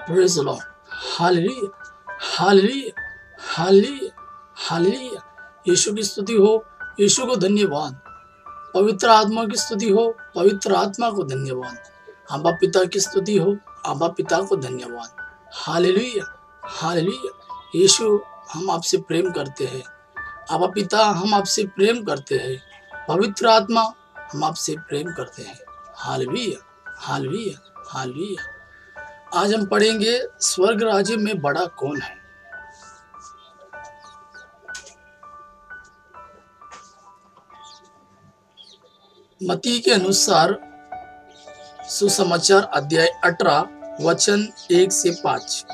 Praise the lord. Hallelujah, hallelujah, hallelujah, hallelujah. Yeshu की स्तुति हो, यीशु को धन्यवाद। पवित्र आत्मा की स्तुति हो, पवित्र आत्मा को धन्यवाद। आबा पिता की स्तुति हो, आबा पिता को धन्यवाद। Hallelujah, hallelujah. यीशु, हम आपसे प्रेम करते हैं। आबा पिता, हम आपसे प्रेम करते हैं। पवित्र आत्मा, हम आपसे प्रेम करते हैं। Hallelujah, hallelujah, hallelujah. आज हम पढ़ेंगे स्वर्ग राज्य में बड़ा कौन है। मत्ती के अनुसार सुसमाचार अध्याय 18 वचन 1 से 5।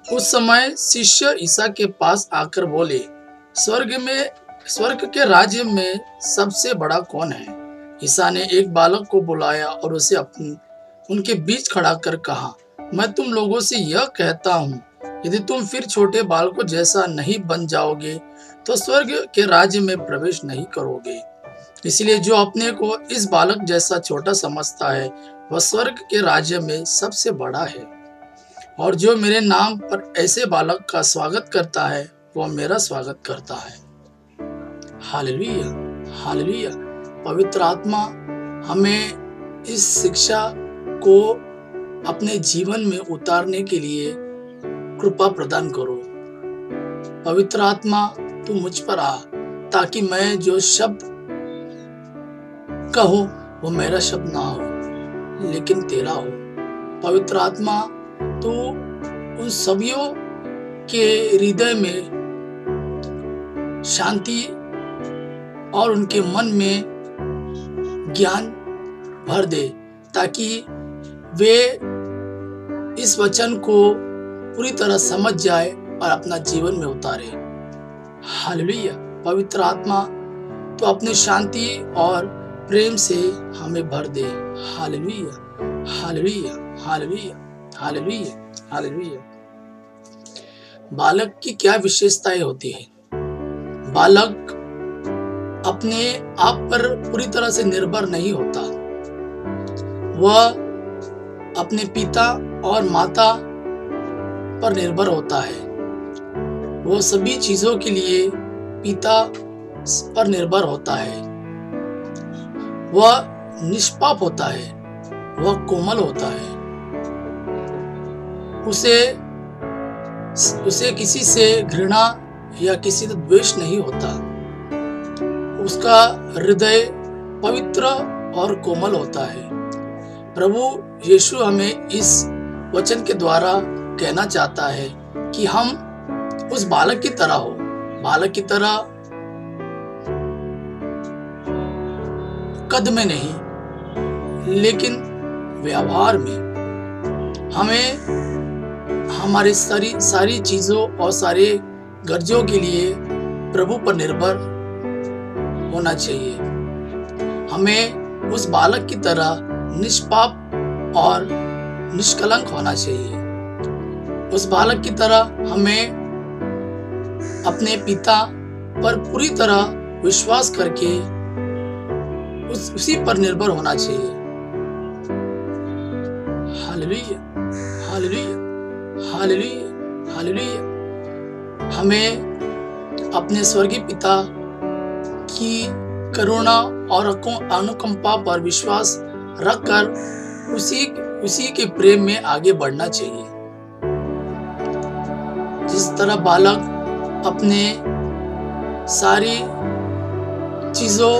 उस समय शिष्य ईसा के पास आकर बोले, स्वर्ग के राज्य में सबसे बड़ा कौन है। ईसा ने एक बालक को बुलाया और उसे उनके बीच खड़ा कर कहा, मैं तुम लोगों से यह कहता हूँ, यदि तुम फिर छोटे बालकों जैसा नहीं बन जाओगे तो स्वर्ग के राज्य में प्रवेश नहीं करोगे। इसलिए जो अपने को इस बालक जैसा छोटा समझता है वह स्वर्ग के राज्य में सबसे बड़ा है। और जो मेरे नाम पर ऐसे बालक का स्वागत करता है वह मेरा स्वागत करता है। Hallelujah, hallelujah. पवित्र आत्मा हमें इस शिक्षा को अपने जीवन में उतारने के लिए कृपा प्रदान करो। पवित्र आत्मा, तू मुझ पर आ, ताकि मैं जो शब्द कहूं वो मेरा शब्द ना हो लेकिन तेरा हो। पवित्र आत्मा, तू उन सभियों के हृदय में शांति और उनके मन में ज्ञान भर दे, ताकि वे इस वचन को पूरी तरह समझ जाए और अपना जीवन में उतारे। हालेलुया। पवित्र आत्मा, तो अपनी शांति और प्रेम से हमें भर दे। Hallelujah, hallelujah, hallelujah, hallelujah, hallelujah. बालक की क्या विशेषताएं होती है। बालक अपने आप पर पूरी तरह से निर्भर नहीं होता। वह अपने पिता और माता पर निर्भर होता है। वह सभी चीजों के लिए पिता पर निर्भर होता है। वह निष्पाप होता है, वह कोमल होता है। उसे किसी से घृणा या किसी से द्वेष नहीं होता। उसका हृदय पवित्र और कोमल होता है। प्रभु यीशु हमें इस वचन के द्वारा कहना चाहता है कि हम उस बालक की तरह हो। बालक की तरह कद में नहीं, लेकिन व्यवहार में हमें हमारे सारी चीजों और सारे गर्जों के लिए प्रभु पर निर्भर होना चाहिए। हमें उस बालक की तरह निष्पाप और निष्कलंक होना चाहिए। उस बालक की तरह हमें अपने पिता पर पूरी तरह विश्वास करके उसी पर निर्भर होना चाहिए। Hallelujah, hallelujah, hallelujah, hallelujah. हमें अपने स्वर्गीय पिता की करुणा और अनुकंपा पर विश्वास रखकर उसी के प्रेम में आगे बढ़ना चाहिए। जिस तरह बालक अपने सारी चीजों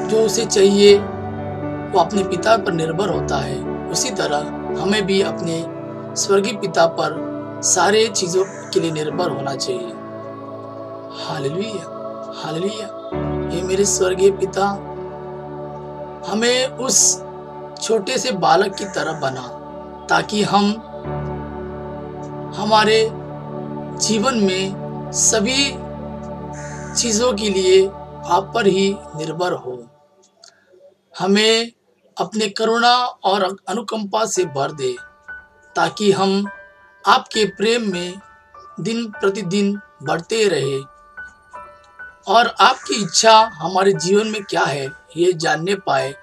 जो उसे चाहिए वो अपने पिता पर निर्भर होता है, उसी तरह हमें भी अपने स्वर्गीय पिता पर सारे चीजों के लिए निर्भर होना चाहिए। Hallelujah, hallelujah. हे मेरे स्वर्गीय पिता, हमें उस छोटे से बालक की तरह बना, ताकि हम हमारे जीवन में सभी चीजों के लिए आप पर ही निर्भर हो। हमें अपने करुणा और अनुकंपा से भर दे, ताकि हम आपके प्रेम में दिन प्रतिदिन बढ़ते रहे और आपकी इच्छा हमारे जीवन में क्या है ये जानने पाए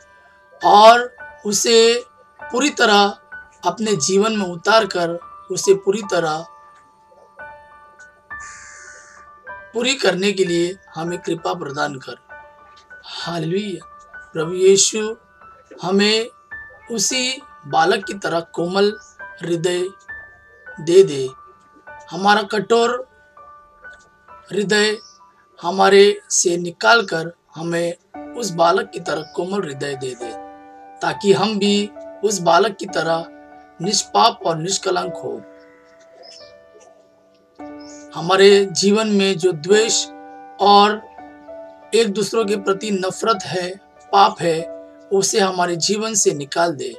और उसे पूरी तरह अपने जीवन में उतार कर उसे पूरी करने के लिए हमें कृपा प्रदान कर। हालेलुया। प्रभु यीशु हमें उसी बालक की तरह कोमल हृदय दे दे। हमारा कठोर हृदय हमारे से निकाल कर हमें उस बालक की तरह कोमल हृदय दे दे, ताकि हम भी उस बालक की तरह निष्पाप और निष्कलंक हो। हमारे जीवन में जो द्वेष और एक दूसरों के प्रति नफरत है, पाप है, उसे हमारे जीवन से निकाल दे।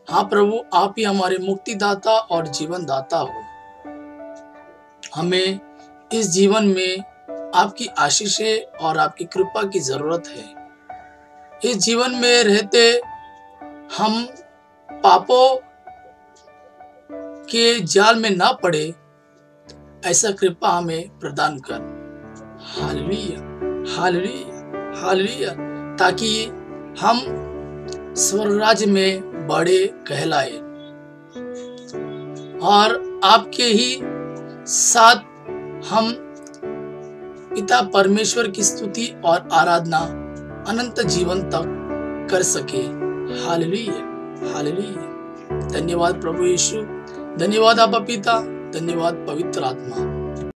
हाँ प्रभु, आप ही हमारे मुक्तिदाता और जीवन दाता हो। हमें इस जीवन में आपकी आशीषें और आपकी कृपा की जरूरत है। इस जीवन में रहते हम पापों के जाल में ना पड़े, ऐसा कृपा हमें प्रदान कर। हालेलुया, हालेलुया, हालेलुया, ताकि हम स्वर्ग राज्य में बड़े कहलाए और आपके ही साथ हम पिता परमेश्वर की स्तुति और आराधना अनंत जीवन तक कर सके। Hallelujah, hallelujah. धन्यवाद प्रभु यीशु, धन्यवाद आपा पिता, धन्यवाद पवित्र आत्मा।